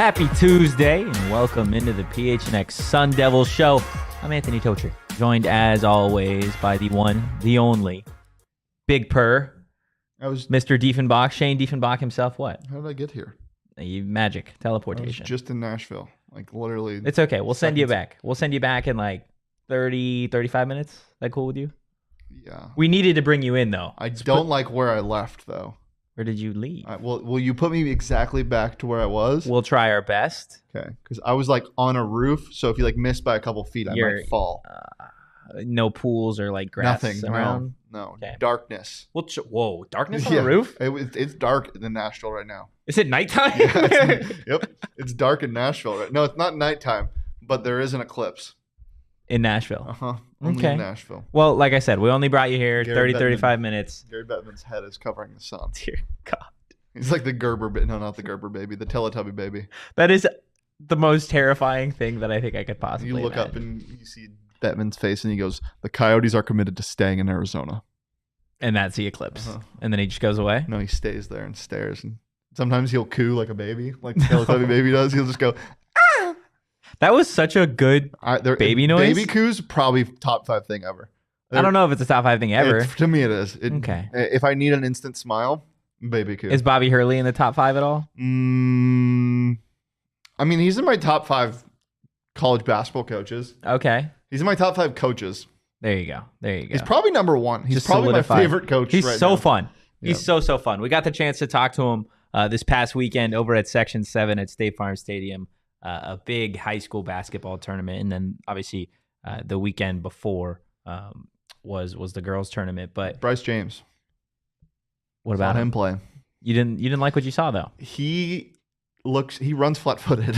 Happy Tuesday and welcome into the PHNX Sun Devils show. I'm Anthony Tocher, joined as always by the one, the only, Big Purr, Mr. Diefenbach, Shane Diefenbach himself. What? How did I get here? Magic, teleportation. I was just in Nashville, like literally. It's okay. We'll send you back. We'll send you back in like 30, 35 minutes. That cool with you? Yeah. We needed to bring you in though. I don't like where I left though. Where did you leave? Will you put me exactly back to where I was? We'll try our best. Okay, because I was like on a roof, so if you like missed by a couple feet, I might fall. No pools or like grass around? No. Okay. Darkness. Whoa, darkness on the roof? It's dark in Nashville right now. Is it nighttime? Yeah, yep, it's dark in Nashville right. No, it's not nighttime, but there is an eclipse. In Nashville. Only okay. in Nashville. Well, like I said, we only brought you here 35 minutes. Gary Bettman's head is covering the sun. Dear God. He's like the Gerber baby. No, not the Gerber baby. The Teletubby baby. That is the most terrifying thing that I think I could possibly You look imagine. up and you see Bettman's face and he goes, "The Coyotes are committed to staying in Arizona." And that's the eclipse. And then he just goes away? No, he stays there and stares. And sometimes he'll coo like a baby, like the Teletubby baby does. He'll just go, "Ah!" That was such a good baby noise. Baby coos, probably top 5 thing ever. I don't know if it's a top 5 thing ever. To me, it is. Okay. If I need an instant smile, baby coo. Is Bobby Hurley in the top 5 at all? I mean, he's in my top 5 college basketball coaches. Okay. He's in my top 5 coaches. There you go. He's probably number 1. He's just probably solidified. my favorite coach. He's right so now. fun. Yeah. He's so fun. We got the chance to talk to him this past weekend over at Section 7 at State Farm Stadium. A big high school basketball tournament, and then obviously the weekend before was the girls tournament. But Bryce James, what about him play? You didn't like what you saw though. He runs flat-footed.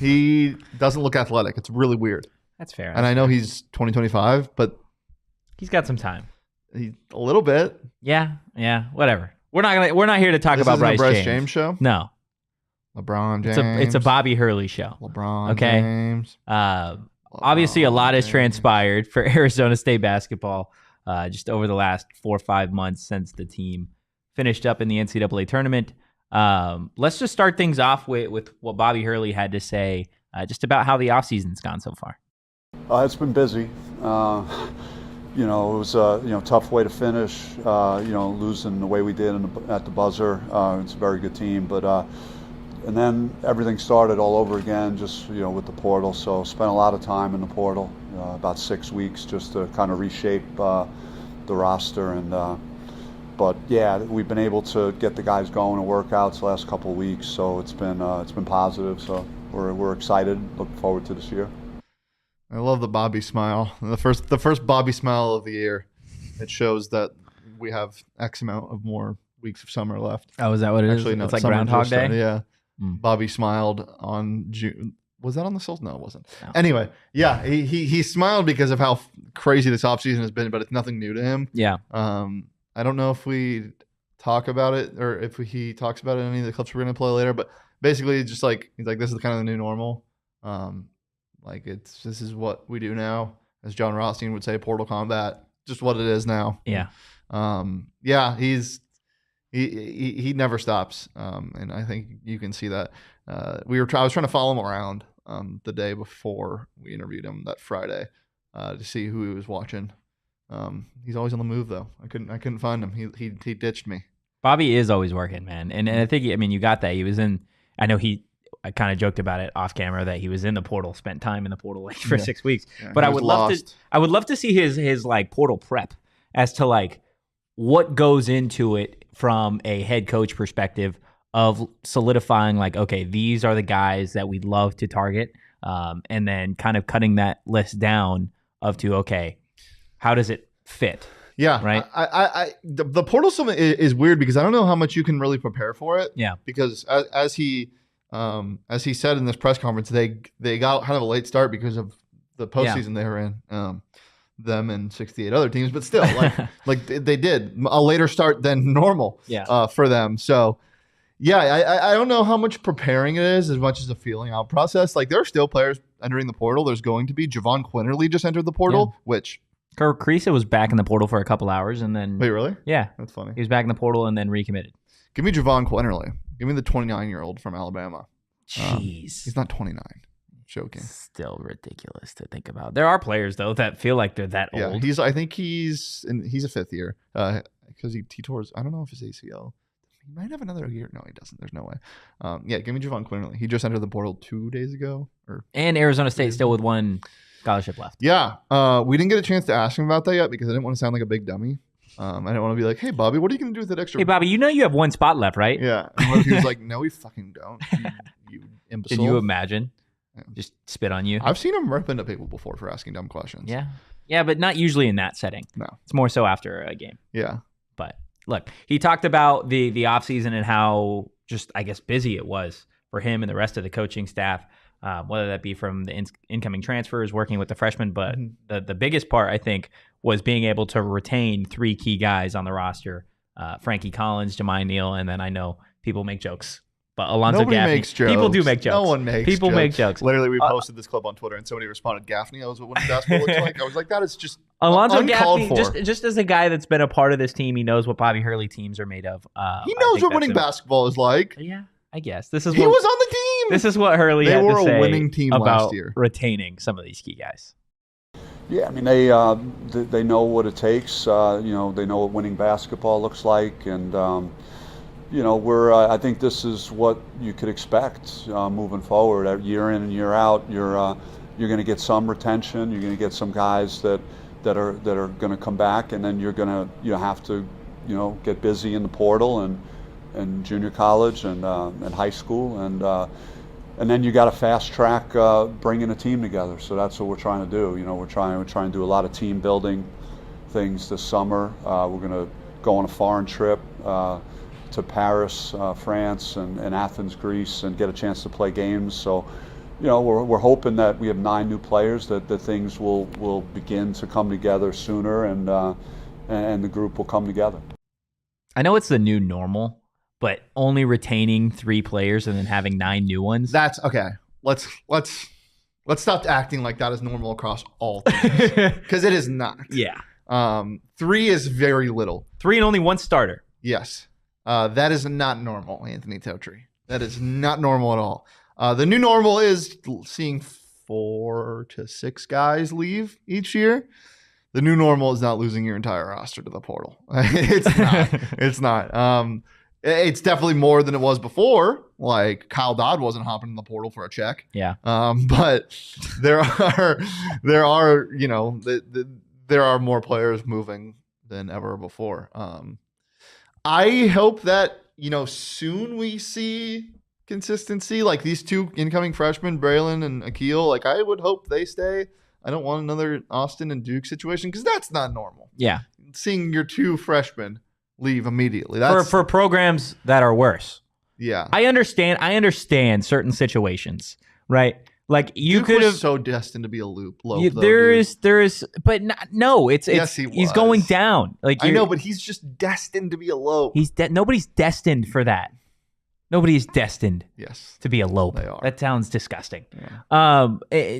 He doesn't look athletic. It's really weird. That's fair. And I know he's 2025, but he's got some time. He's a little bit. Yeah. Whatever. We're not here to talk about Bryce James show. No. LeBron James. It's a Bobby Hurley show. LeBron James. Obviously, a lot has transpired for Arizona State basketball just over the last 4 or 5 months since the team finished up in the NCAA tournament. Let's just start things off with what Bobby Hurley had to say just about how the offseason's gone so far. It's been busy. It was a tough way to finish. Losing the way we did at the buzzer. It's a very good team, but. And then everything started all over again, just with the portal. So spent a lot of time in the portal, about 6 weeks, just to kind of reshape the roster. And but yeah, we've been able to get the guys going and workouts the last couple of weeks. So it's been positive. So we're excited. Looking forward to this year. I love the Bobby smile. The first Bobby smile of the year. It shows that we have X amount of more weeks of summer left. Oh, is that what it is? Actually, no, it's like summer Groundhog just Day. started, yeah. Bobby smiled on June. Was that on the Souls? No, it wasn't. No. Anyway, yeah, he smiled because of how crazy this offseason has been, but it's nothing new to him. Yeah. I don't know if we talk about it or if he talks about it in any of the clips we're going to play later, but basically just like he's like, this is kind of the new normal. This is what we do now, as John Rothstein would say, portal combat, just what it is now. Yeah. He never stops, and I think you can see that. I was trying to follow him around the day before we interviewed him that Friday to see who he was watching. He's always on the move though. I couldn't find him. He ditched me. Bobby is always working, man, and I think you got that. He was in. I know I kind of joked about it off camera that he was in the portal, spent time in the portal for 6 weeks. Yeah, but I would love to see his like portal prep as to like what goes into it from a head coach perspective of solidifying like, okay, these are the guys that we'd love to target, and then kind of cutting that list down okay, how does it fit? Yeah, right. The portal summit is weird because I don't know how much you can really prepare for it. Yeah, because as he said in this press conference, they got kind of a late start because of the postseason they were in. Them and 68 other teams, but still, like they did a later start than normal. For them. So, yeah, I don't know how much preparing it is as much as a feeling out process. Like there are still players entering the portal. There's going to be Javon Quinterly just entered the portal, which Kirk Creasa was back in the portal for a couple hours and then. Wait, really? Yeah, that's funny. He was back in the portal and then recommitted. Give me Javon Quinterly. Give me the 29-year-old from Alabama. Jeez. He's not 29. Joking. Still ridiculous to think about. There are players though that feel like they're that old. I think he's a fifth year because he tours. I don't know if his ACL. He might have another year. No, he doesn't. There's no way. Give me Javon Quinterly. He just entered the portal 2 days ago. And Arizona State still with one scholarship left. Yeah, we didn't get a chance to ask him about that yet because I didn't want to sound like a big dummy. I didn't want to be like, "Hey, Bobby, what are you going to do with that extra?" Hey, Bobby, you know you have one spot left, right? Yeah. And what if he was like, "No, we fucking don't." You imbecile. Can you imagine? Just spit on you. I've seen him rip into people before for asking dumb questions. Yeah, but not usually in that setting. No, it's more so after a game. Yeah, but look, he talked about the offseason and how just, I guess, busy it was for him and the rest of the coaching staff, whether that be from the incoming transfers, working with the freshmen. But the biggest part, I think, was being able to retain 3 key guys on the roster, Frankie Collins, Jamiya, Neal, and then I know people make jokes. But Alonzo Nobody Gaffney. makes jokes. People do make jokes. No one makes People jokes. make jokes. Literally, we posted this clip on Twitter, and somebody responded, "Gaffney, that was what winning basketball looks like." I was like, that is just Alonzo uncalled Gaffney, for. just as a guy that's been a part of this team, he knows what Bobby Hurley teams are made of. He knows what winning basketball is like. Yeah, I guess. He was on the team. This is what Hurley They had were to a say winning team about last year. retaining some of these key guys. Yeah, I mean they know what it takes. They know what winning basketball looks like, and I think this is what you could expect moving forward. Year in and year out, you're going to get some retention. You're going to get some guys that are going to come back, and then you're going to have to get busy in the portal and junior college and high school, and then you got to fast track bringing a team together. So that's what we're trying to do. We're trying to do a lot of team building things this summer. We're going to go on a foreign trip to Paris, France, and Athens, Greece, and get a chance to play games. So, we're hoping that we have 9 new players, that things will begin to come together sooner, and the group will come together. I know it's the new normal, but only retaining 3 players and then having 9 new ones. That's okay. Let's stop acting like that is normal across all things, because it is not. Yeah. 3 is very little. 3 and only 1 starter. Yes. That is not normal, Anthony Totri. That is not normal at all. The new normal is seeing 4 to 6 guys leave each year. The new normal is not losing your entire roster to the portal. It's not. It's not. It's definitely more than it was before. Like Kyle Dodd wasn't hopping in the portal for a check. Yeah. But there are there are more players moving than ever before. I hope that, soon we see consistency. Like these 2 incoming freshmen, Braelon and Akil, like I would hope they stay. I don't want another Austin and Duke situation because that's not normal. Yeah. Seeing your 2 freshmen leave immediately. For programs that are worse. Yeah. I understand certain situations, right? Like you Duke could have so destined to be a loop. There is, but no, it's yes, he's going down. Like I know, but he's just destined to be a lope. Nobody's destined for that. Nobody's destined. Yes. To be a lope. They are. That sounds disgusting. Yeah.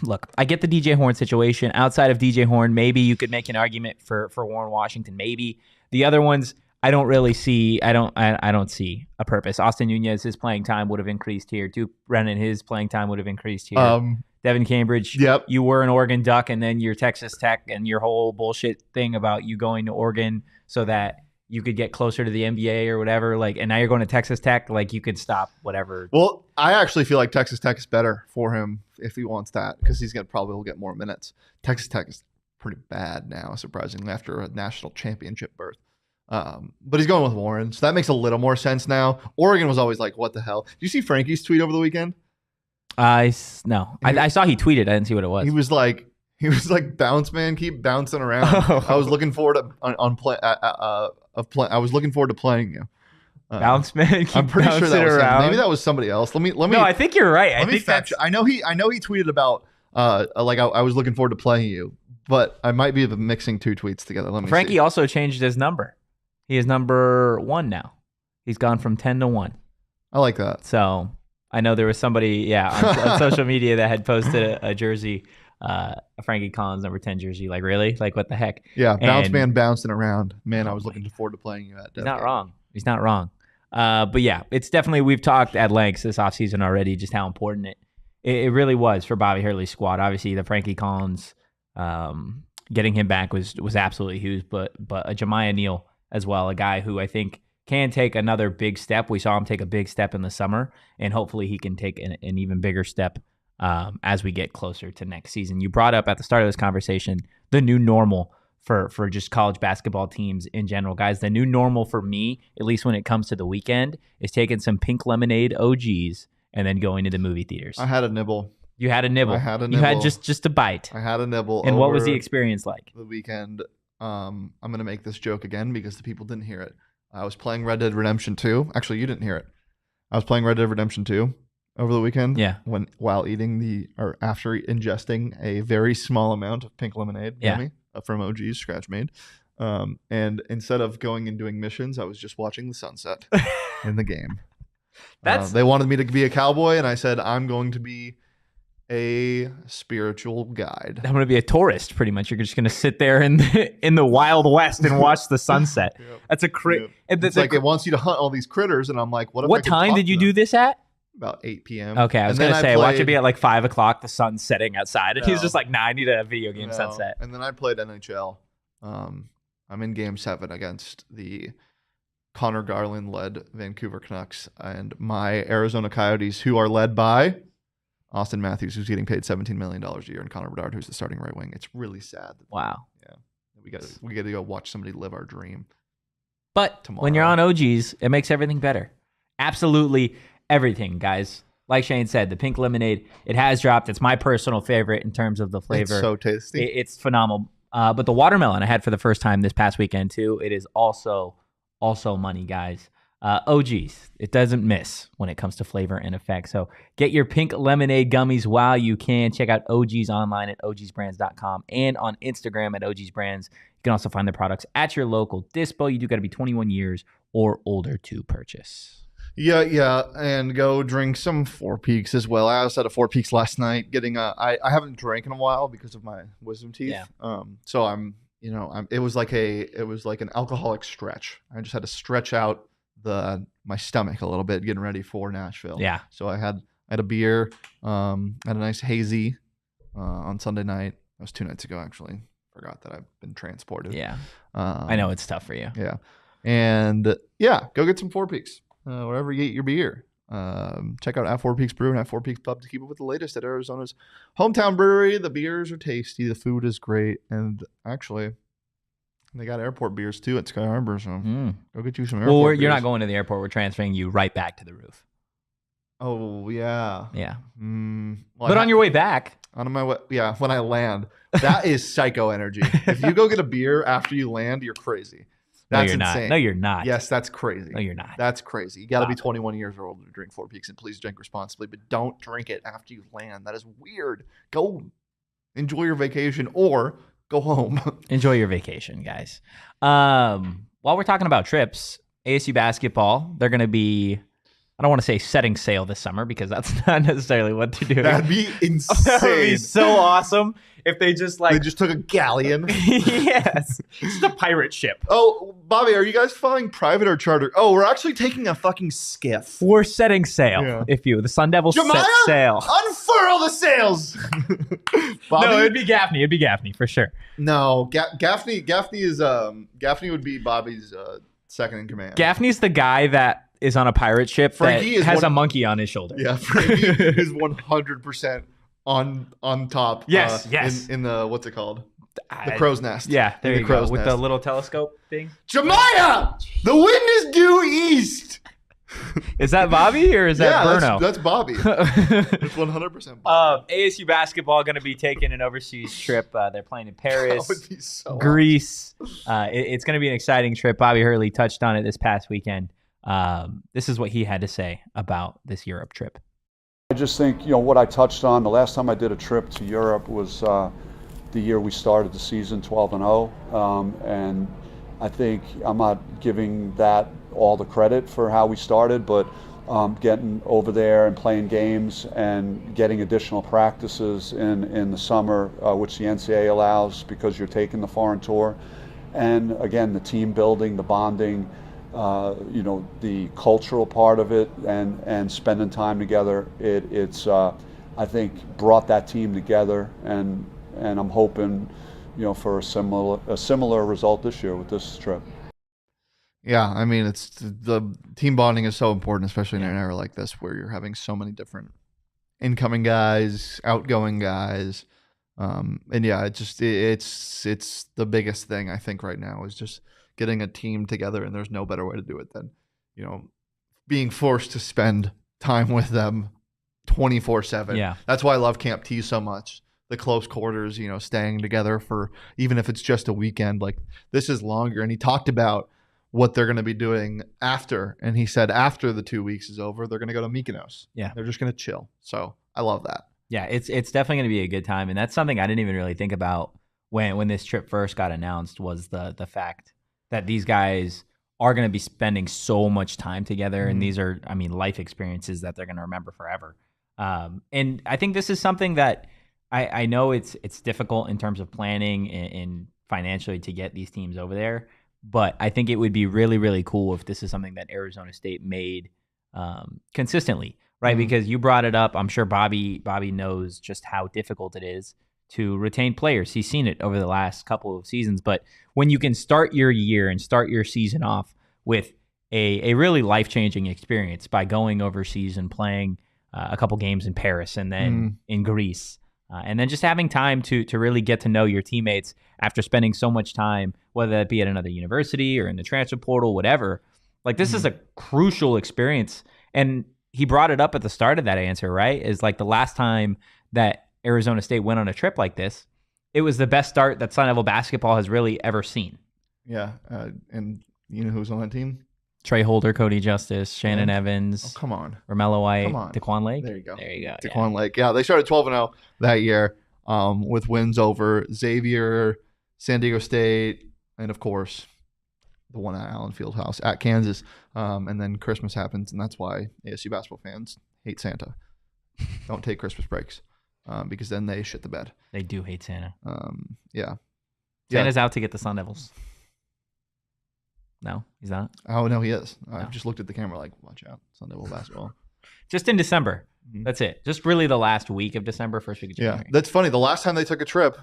Look, I get the DJ Horn situation. Outside of DJ Horn, maybe you could make an argument for Warren Washington. Maybe the other ones, I don't really see. I don't see a purpose. Austin Nunez, his playing time would have increased here. Duke Brennan, his playing time would have increased here. Devin Cambridge, yep. You were an Oregon Duck, and then you're Texas Tech, and your whole bullshit thing about you going to Oregon so that you could get closer to the NBA or whatever. Like, and now you're going to Texas Tech. Like, you could stop whatever. Well, I actually feel like Texas Tech is better for him if he wants that, because he's gonna probably will get more minutes. Texas Tech is pretty bad now, surprisingly, after a national championship berth. But he's going with Warren, so that makes a little more sense now. Oregon was always like, what the hell? Did you see Frankie's tweet over the weekend? No. I saw he tweeted. I didn't see what it was. He was like, bounce man, keep bouncing around. I was looking forward to I was looking forward to playing you. Bounce man, keep I'm pretty sure that was around. him. Maybe that was somebody else. Let me. No, I think you're right. I think that's. I know he tweeted about I was looking forward to playing you, but I might be mixing 2 tweets together. Let me. Frankie see. also changed his number. He is number 1 now. He's gone from 10 to 1. I like that. So I know there was somebody, on social media that had posted a jersey, a Frankie Collins number 10 jersey. Like, really? Like, what the heck? Yeah, bounce man bouncing around. Man, I was looking forward to playing you at. He's not wrong. He's not wrong. But yeah, it's definitely, we've talked at length this offseason already just how important it really was for Bobby Hurley's squad. Obviously, the Frankie Collins, getting him back was absolutely huge, but a Jamiya Neal as well, a guy who I think can take another big step. We saw him take a big step in the summer, and hopefully he can take an even bigger step as we get closer to next season. You brought up at the start of this conversation the new normal for just college basketball teams in general. Guys, the new normal for me, at least when it comes to the weekend, is taking some pink lemonade OGs and then going to the movie theaters. I had a nibble. You had a nibble. I had a nibble. You had just a bite. I had a nibble. And what was the experience like? The weekend. I'm going to make this joke again because the people didn't hear it. I was playing Red Dead Redemption 2. Actually, you didn't hear it. I was playing Red Dead Redemption 2 over the weekend. Yeah. While after ingesting a very small amount of pink lemonade gummy from OG's Scratch Made. And instead of going and doing missions, I was just watching the sunset in the game. They wanted me to be a cowboy, and I said, I'm going to be a spiritual guide. I'm going to be a tourist, pretty much. You're just going to sit there in the Wild West and watch the sunset. Yep. That's a crazy. Yep. It's like it wants you to hunt all these critters, and I'm like, what time did you do this at? About 8 p.m. Okay, I was going to say, watch it be at like 5 o'clock, the sun's setting outside. And he's just like, nah, I need a video game sunset. And then I played NHL. I'm in Game 7 against the Connor Garland-led Vancouver Canucks and my Arizona Coyotes, who are led by Austin Matthews, who's getting paid $17 million a year, and Connor Bedard, who's the starting right wing. It's really sad. Wow. Yeah. We got to go watch somebody live our dream. But tomorrow. When you're on OGs, it makes everything better. Absolutely everything, guys. Like Shane said, the pink lemonade, it has dropped. It's my personal favorite in terms of the flavor. It's so tasty. It's phenomenal. But the watermelon I had for the first time this past weekend too. It is also money, guys. OGs, it doesn't miss when it comes to flavor and effect. So get your pink lemonade gummies while you can. Check out OGs online at ogsbrands.com and on Instagram at ogsbrands. You can also find the products at your local dispo. You do got to be 21 years or older to purchase. Yeah, and go drink some Four Peaks as well. I was at a Four Peaks last night. I haven't drank in a while because of my wisdom teeth. Yeah. So it was like an alcoholic stretch. I just had to stretch out my stomach a little bit getting ready for Nashville. Yeah. So I had a beer, had a nice hazy on Sunday night. That was 2 nights ago, actually. Forgot that I've been transported. Yeah. I know it's tough for you. Yeah. And go get some Four Peaks. Wherever you get your beer. Check out at Four Peaks Brew and at Four Peaks Pub to keep up with the latest at Arizona's hometown brewery. The beers are tasty. The food is great. And actually, they got airport beers too at Sky Harbor. So go get you some airport beers. You're not going to the airport. We're transferring you right back to the roof. Oh, yeah. Yeah. Well, but on your way back. On my way, yeah, when I land. That is psycho energy. If you go get a beer after you land, you're crazy. That's insane. No, you're not. Yes, that's crazy. No, you're not. That's crazy. You got to be 21 years or older to drink Four Peaks, and please drink responsibly, but don't drink it after you land. That is weird. Go enjoy your vacation or go home. Enjoy your vacation, guys. While we're talking about trips, ASU basketball, they're going to be, I don't want to say setting sail this summer because that's not necessarily what to do. That'd be insane. That would be so awesome if they just they just took a galleon. Yes. It's a pirate ship. Oh, Bobby, are you guys flying private or charter? Oh, we're actually taking a fucking skiff. We're setting sail, the Sun Devils Jamiya, set sail. Unfurl the sails. Bobby? No, it'd be Gaffney. It'd be Gaffney for sure. No, Gaffney would be Bobby's second in command. Gaffney's the guy that is on a pirate ship Frankie that has a monkey on his shoulder. Yeah, Frankie is 100% on top. Yes. In the, what's it called? The crow's nest. Yeah, there you go. With the little telescope thing. Jamiya! The wind is due east! Is that Bobby or is that Burno? That's Bobby. It's 100% Bobby. ASU basketball going to be taking an overseas trip. They're playing in Paris, that would be so Greece. It's going to be an exciting trip. Bobby Hurley touched on it this past weekend. This is what he had to say about this Europe trip. I just think, what I touched on, the last time I did a trip to Europe was the year we started the season 12-0. And I think I'm not giving that all the credit for how we started, but getting over there and playing games and getting additional practices in the summer, which the NCAA allows because you're taking the foreign tour. And again, the team building, the bonding, the cultural part of it and spending time together. It's I think brought that team together, and I'm hoping for a similar result this year with this trip. Yeah, I mean, it's the team bonding is so important, especially in an era like this where you're having so many different incoming guys, outgoing guys, and yeah, it's the biggest thing I think right now is just getting a team together, and there's no better way to do it than being forced to spend time with them 24/7. Yeah, that's why I love Camp T so much. The close quarters, staying together for even if it's just a weekend, like this is longer. And he talked about what they're going to be doing after. And he said after the 2 weeks is over, they're going to go to Mykonos. Yeah. They're just going to chill. So I love that. Yeah, it's definitely going to be a good time. And that's something I didn't even really think about when this trip first got announced, was the fact that these guys are going to be spending so much time together. And these are, life experiences that they're going to remember forever. And I think this is something that I know it's difficult in terms of planning and financially to get these teams over there. But I think it would be really, really cool if this is something that Arizona State made consistently, right? Because you brought it up. I'm sure Bobby knows just how difficult it is to retain players. He's seen it over the last couple of seasons. But when you can start your year and start your season off with a really life-changing experience by going overseas and playing a couple games in Paris and then in Greece, and then just having time to really get to know your teammates after spending so much time, whether that be at another university or in the transfer portal, whatever. Like, this is a crucial experience. And he brought it up at the start of that answer, right? Is like the last time that Arizona State went on a trip like this, it was the best start that Sun Devil basketball has really ever seen. Yeah. And you know who's on that team? Trey Holder, Cody Justice, Shannon Evans. Oh, come on. Romello White, Come on. Daquan Lake. There you go. Daquan Lake. Yeah, they started 12-0 that year with wins over Xavier, San Diego State, and of course, the one at Allen Fieldhouse at Kansas. And then Christmas happens, and that's why ASU basketball fans hate Santa. Don't take Christmas breaks because then they shit the bed. They do hate Santa. Yeah. Santa's out to get the Sun Devils. No, he's not. Oh, no, he is. I No. just looked at the camera like, watch out, Sun Devil basketball. Just in December. That's it. Just really the last week of December, first week of January. Yeah, that's funny. The last time they took a trip,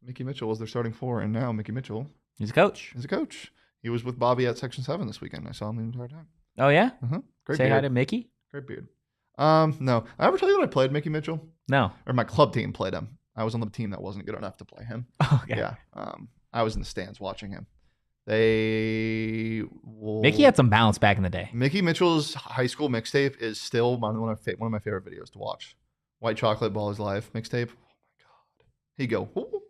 Mickey Mitchell was their starting four, and now Mickey Mitchell He's a coach. is a coach. He was with Bobby at Section 7 this weekend. I saw him the entire time. Oh, yeah? Great Say beard. hi to Mickey? Great beard. No. I ever tell you that I played Mickey Mitchell? No. Or my club team played him. I was on the team that wasn't good enough to play him. Okay. Yeah. I was in the stands watching him. Mickey had some balance back in the day. Mickey Mitchell's high school mixtape is still one of my favorite videos to watch. White Chocolate Ball is Life mixtape. Oh my god. He'd go. Whoop.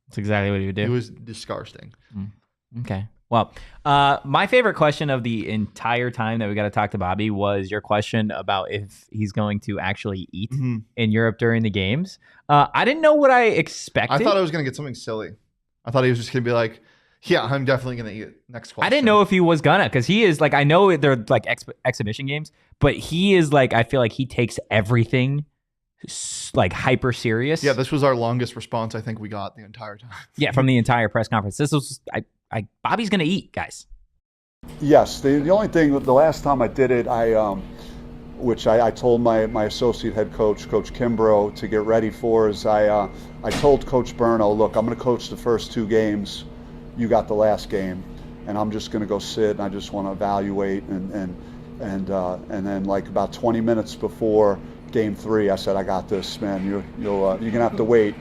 That's exactly what he would do. It was disgusting. Okay. Well, my favorite question of the entire time that we got to talk to Bobby was your question about if he's going to actually eat in Europe during the games. I didn't know what I expected. I thought I was going to get something silly. I thought he was just going to be like, yeah, I'm definitely going to eat it. Next question. I didn't know if he was gonna, because he is like, I know they're like exhibition games, but he is like, I feel like he takes everything like hyper serious. Yeah, this was our longest response I think we got the entire time. Yeah, from the entire press conference. This was, Bobby's gonna eat, guys. Yes, the only thing, the last time I did it, which I told my associate head coach, Coach Kimbrough, to get ready for, is I told Coach Burno, look, I'm going to coach the first 2 games. You got the last game, and I'm just going to go sit and I just want to evaluate and then like about 20 minutes before game 3, I said, I got this, man. You're gonna have to wait.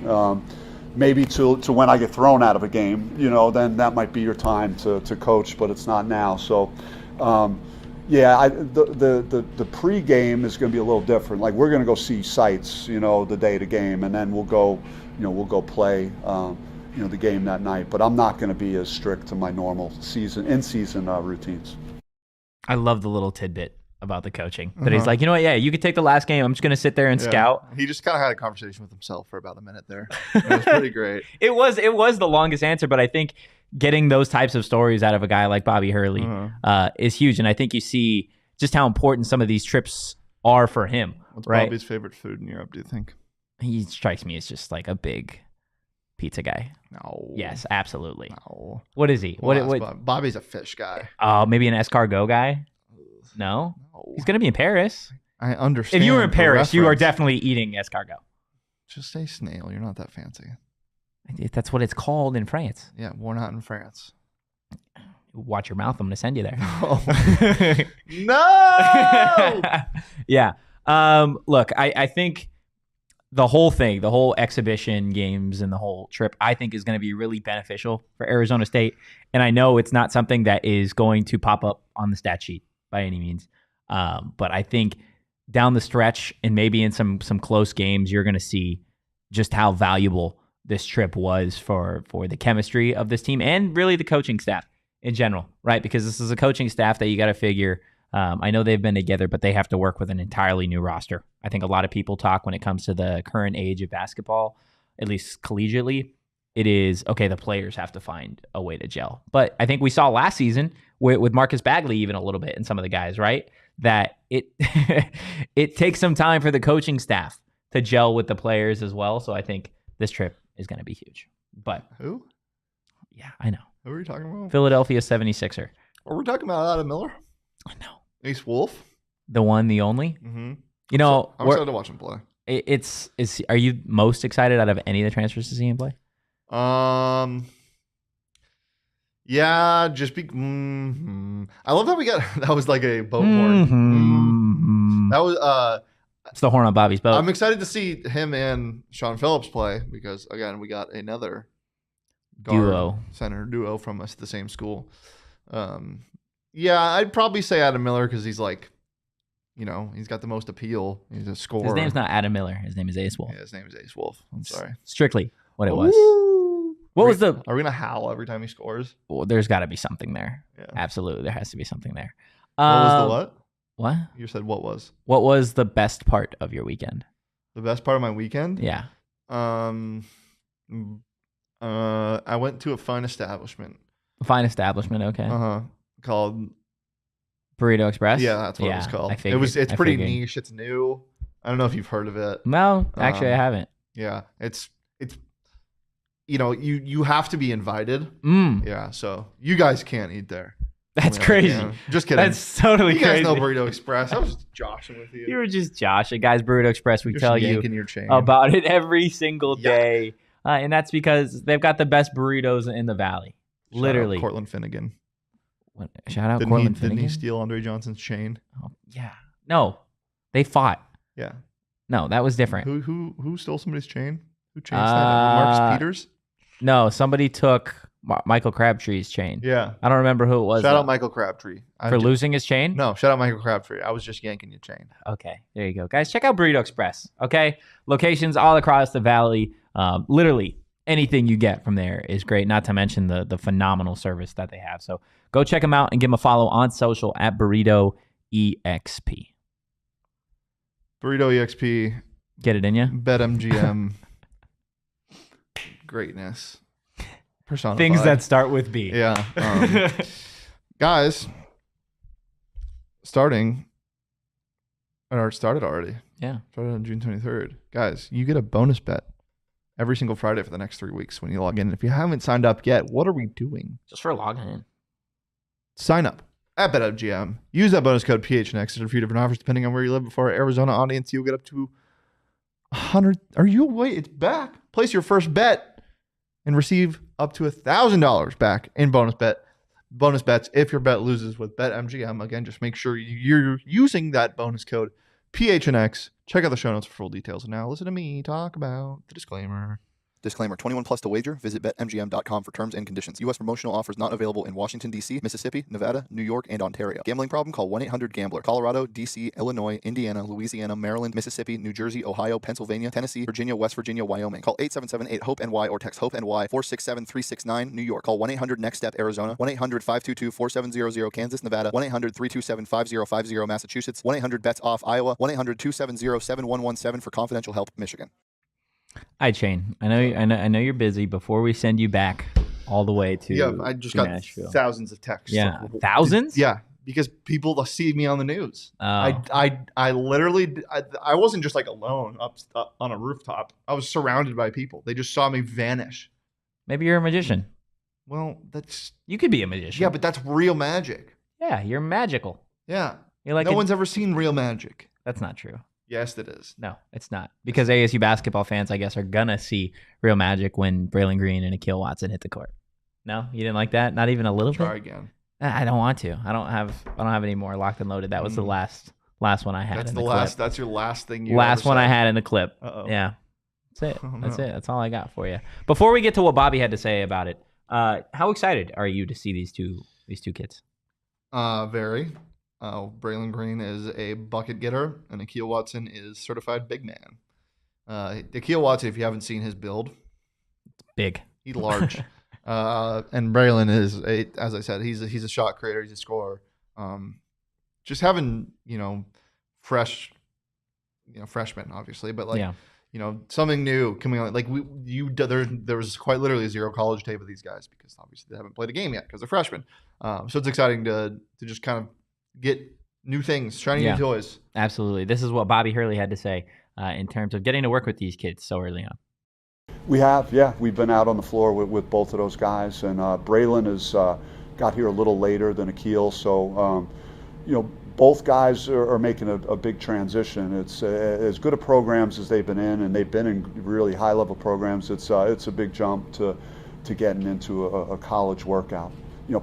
Maybe to when I get thrown out of a game, then that might be your time to coach, but it's not now. So, yeah, the pregame is going to be a little different. Like, we're going to go see sights, the day of the game, and then we'll go play, the game that night. But I'm not going to be as strict to my normal in-season routines. I love the little tidbit about the coaching. That he's like, you know what, yeah, you could take the last game. I'm just going to sit there and scout. He just kind of had a conversation with himself for about a minute there. It was pretty great. It was the longest answer, but I think getting those types of stories out of a guy like Bobby Hurley is huge. And I think you see just how important some of these trips are for him. What's right? Bobby's favorite food in Europe, do you think? He strikes me as just like a big pizza guy. No. Yes, absolutely. No. What is he? What? Bobby's a fish guy. Maybe an escargot guy? No? No. He's going to be in Paris. I understand. If you were in the Paris, you are reference. definitely eating escargot. Just say snail. You're not that fancy. That's what it's called in France. Yeah, we're not in France. Watch your mouth. I'm going to send you there. No. Yeah. Look, I think the whole thing, the whole exhibition games and the whole trip, I think is going to be really beneficial for Arizona State. And I know it's not something that is going to pop up on the stat sheet by any means. But I think down the stretch and maybe in some close games, you're going to see just how valuable this trip was for the chemistry of this team and really the coaching staff in general, right? Because this is a coaching staff that you got to figure. I know they've been together, but they have to work with an entirely new roster. I think a lot of people talk when it comes to the current age of basketball, at least collegiately, it is, okay, the players have to find a way to gel. But I think we saw last season with Marcus Bagley even a little bit and some of the guys, right? That it it takes some time for the coaching staff to gel with the players as well. So I think this trip is going to be huge. But Who? yeah, I know. Who are we talking about? Philadelphia 76er. Are we talking about Adam Miller? I know. Ace Wolf? The one, the only. Mm-hmm. You know, I'm excited to watch him play. Are you most excited out of any of the transfers to see him play? Yeah, just be. I love that we got that was like a boat horn. That was It's the horn on Bobby's boat. I'm excited to see him and Sean Phillips play because again we got another guard center duo from us the same school. Yeah, I'd probably say Adam Miller because he's like, you know, he's got the most appeal. He's a scorer. His name's not Adam Miller. His name is Ace Wolf. Yeah, his name is Ace Wolf. I'm sorry. Strictly what it was. What was the? Are we gonna howl every time he scores? Well, there's got to be something there. Yeah. Absolutely, there has to be something there. What was the what? What? You said what was? What was the best part of your weekend? The best part of my weekend? Yeah. I went to a fine establishment. Fine establishment. Okay. Called Burrito Express. Yeah, that's what it was called. I figured, It's pretty niche. It's new. I don't know if you've heard of it. No, actually, I haven't. Yeah, it's you know you have to be invited. Yeah, so you guys can't eat there. That's crazy. Yeah. Just kidding. That's totally crazy. You guys know Burrito Express. I was just joshing with you. You were just Josh. Guys, Burrito Express. We You're tell you your chain. about it every single day, and that's because they've got the best burritos in the valley. Literally, Cortland Finnegan. Shout out Didn't Cortland he Finnegan. steal Andre Johnson's chain? Oh, yeah. No, they fought. Yeah. No, that was different. Who stole somebody's chain? Who changed that? Marcus Peters? No, somebody took Michael Crabtree's chain. Yeah. I don't remember who it was. Shout out Michael Crabtree. For losing his chain? No, shout out Michael Crabtree. I was just yanking your chain. Okay, there you go. Guys, check out Burrito Express, okay? Locations all across the valley. Literally anything you get from there is great, not to mention the phenomenal service that they have. So go check them out and give them a follow on social at Burrito EXP. Burrito EXP. Get it in you? BetMGM. Greatness. Personified. Things that start with B. Yeah. Guys, started already. Yeah. Started on June 23rd. Guys, you get a bonus bet every single Friday for the next 3 weeks when you log in. If you haven't signed up yet, what are we doing? Just for logging in. Sign up at BetMGM. Use that bonus code PHNX. There's a few different offers depending on where you live. Before our Arizona audience, you'll get up to 100. Wait, it's back. Place your first bet and receive up to $1,000 back in bonus bets if your bet loses with BetMGM. Again, just make sure you're using that bonus code PHNX. Check out the show notes for full details. And now listen to me talk about the disclaimer. Disclaimer, 21 plus to wager. Visit BetMGM.com for terms and conditions. U.S. promotional offers not available in Washington, D.C., Mississippi, Nevada, New York, and Ontario. Gambling problem? Call 1-800-GAMBLER. Colorado, D.C., Illinois, Indiana, Louisiana, Maryland, Mississippi, New Jersey, Ohio, Pennsylvania, Tennessee, Virginia, West Virginia, Wyoming. Call 877-8-HOPE-NY or text HOPE-NY 467-369, New York. Call 1-800-NEXT-STEP, Arizona. 1-800-522-4700, Kansas, Nevada. 1-800-327-5050, Massachusetts. 1-800-BETS-OFF, Iowa. 1-800-270-7117 for confidential help, Michigan. Hi, Shane. I know you're busy. Before we send you back all the way to I just got Nashville. thousands of texts. Yeah, thousands. Yeah, because people see me on the news. Oh. I literally, I wasn't just like alone up on a rooftop. I was surrounded by people. They just saw me vanish. Maybe you're a magician. Well, You could be a magician. yeah, but that's real magic. Yeah, you're magical. Yeah. You're like No one's ever seen real magic. That's not true. Yes, it is. No, it's not. Because ASU basketball fans, I guess, are gonna see real magic when Braelon Green and Akil Watson hit the court. No, you didn't like that? Not even a little Try bit? again. I don't want to. I don't have any more locked and loaded. That was the last one I had. That's in the last. That's your last thing you Last ever one I said. had in the clip. Uh-oh. Yeah, that's it. Oh, That's no. it. That's all I got for you. Before we get to what Bobby had to say about it, how excited are you to see these two kids? Very. Braelon Green is a bucket getter, and Akil Watson is certified big man. Akil Watson, if you haven't seen his build, Big. he's large. And Braelon is as I said, he's a shot creator, he's a scorer. Just having, freshmen, obviously, but something new coming on. Like there was quite literally zero college tape of these guys because obviously they haven't played a game yet because they're freshmen. So it's exciting to just kind of get new things, shiny new toys. Absolutely. This is what Bobby Hurley had to say in terms of getting to work with these kids so early on. We have, yeah. We've been out on the floor with both of those guys, and Braelon has got here a little later than Akil, so both guys are making a big transition. It's as good of programs as they've been in, and they've been in really high-level programs. It's a big jump to getting into a college workout.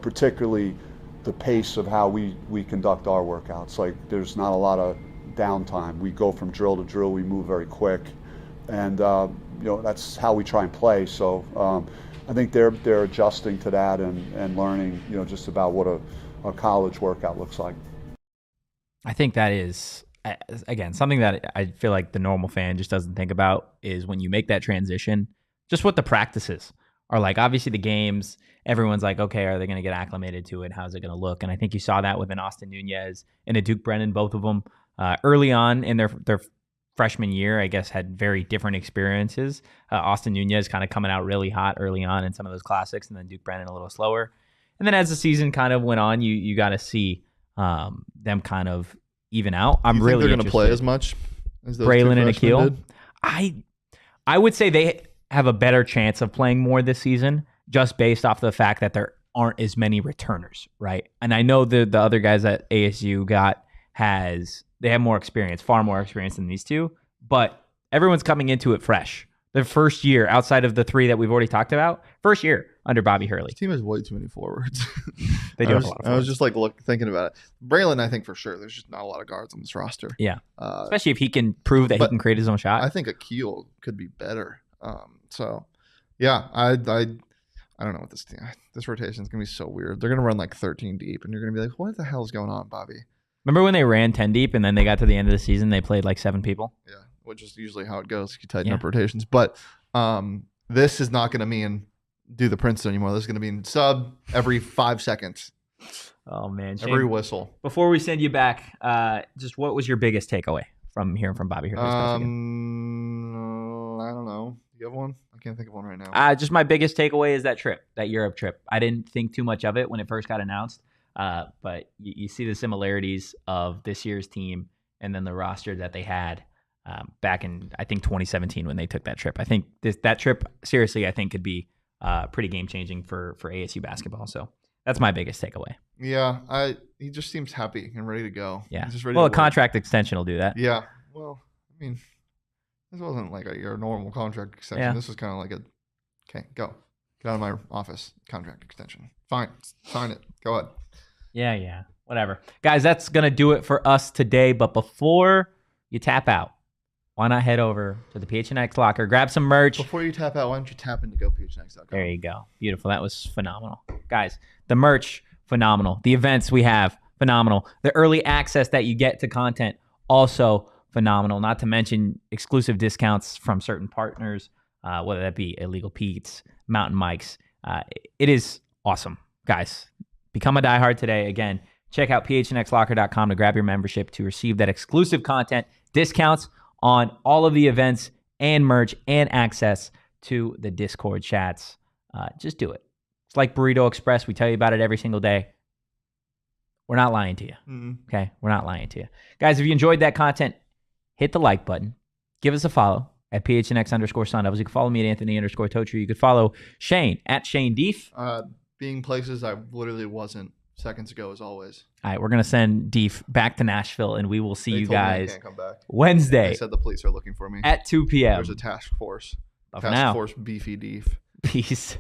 Particularly the pace of how we conduct our workouts. Like there's not a lot of downtime. We go from drill to drill. We move very quick, and that's how we try and play. So I think they're adjusting to that and learning just about what a college workout looks like. I think that is, again, something that I feel like the normal fan just doesn't think about is when you make that transition, just what the practices are like. Obviously the games, everyone's like, okay, are they going to get acclimated to it? How's it going to look? And I think you saw that with an Austin Nunez and a Duke Brennan, both of them early on in their freshman year, I guess, had very different experiences. Austin Nunez kind of coming out really hot early on in some of those classics, and then Duke Brennan a little slower. And then as the season kind of went on, you got to see them kind of even out. I'm really they're going to play interested. as much as those Braelon two and freshmen Akil. did? I would say they have a better chance of playing more this season, just based off the fact that there aren't as many returners, right? And I know the other guys that ASU got they have more experience, far more experience than these two, but everyone's coming into it fresh. Their first year, outside of the three that we've already talked about, first year under Bobby Hurley. This team has way too many forwards. They do have a lot of I was forwards. just thinking about it. Braelon, I think for sure. There's just not a lot of guards on this roster. Yeah, especially if he can prove that he can create his own shot. I think Akil could be better. So, yeah, I don't know what this rotation is gonna be so weird. They're gonna run like 13 deep, and you're gonna be like, what the hell is going on, Bobby? Remember when they ran 10 deep and then they got to the end of the season, they played like 7 people? Yeah, which is usually how it goes. You tighten up rotations, but this is not gonna mean do the Princeton anymore. This is gonna mean sub every 5 seconds. Oh man, Shane, Every whistle. Before we send you back, just what was your biggest takeaway from hearing from Bobby Hurley? I don't know. You have one? I can't think of one right now. Just my biggest takeaway is that Europe trip. I didn't think too much of it when it first got announced, but you see the similarities of this year's team and then the roster that they had back in, I think, 2017 when they took that trip. I think that trip, seriously, I think could be pretty game-changing for ASU basketball. So that's my biggest takeaway. Yeah, he just seems happy and ready to go. Yeah. He's just ready Well, to a contract extension will do that. Yeah. Well, I mean, this wasn't like your normal contract extension. Yeah. This was kind of like okay, go. Get out of my office. Contract extension. Fine. Sign it. Go ahead. Yeah. Whatever. Guys, that's going to do it for us today. But before you tap out, why not head over to the PHNX locker, grab some merch. Before you tap out, why don't you tap into GoPHNX.com? There you go. Beautiful. That was phenomenal. Guys, the merch, phenomenal. The events we have, phenomenal. The early access that you get to content, also phenomenal. Not to mention exclusive discounts from certain partners, whether that be Illegal Pete's, Mountain Mike's. It is awesome. Guys, become a diehard today. Again, check out phnxlocker.com to grab your membership to receive that exclusive content, discounts on all of the events and merch and access to the Discord chats. Just do it. It's like Burrito Express. We tell you about it every single day. We're not lying to you. Mm-hmm. Okay? We're not lying to you. Guys, if you enjoyed that content, hit the like button. Give us a follow at PHNX_Sun Devils. You can follow me at Anthony_Totri. You could follow Shane at Shane Deef. Being places I literally wasn't seconds ago, as always. All right, we're going to send Deef back to Nashville, and we will see you Told me I guys can't come back. Wednesday They said the police are looking for me. at 2 p.m. There's a task force. Bye for now. Task force Beefy Deef. Peace.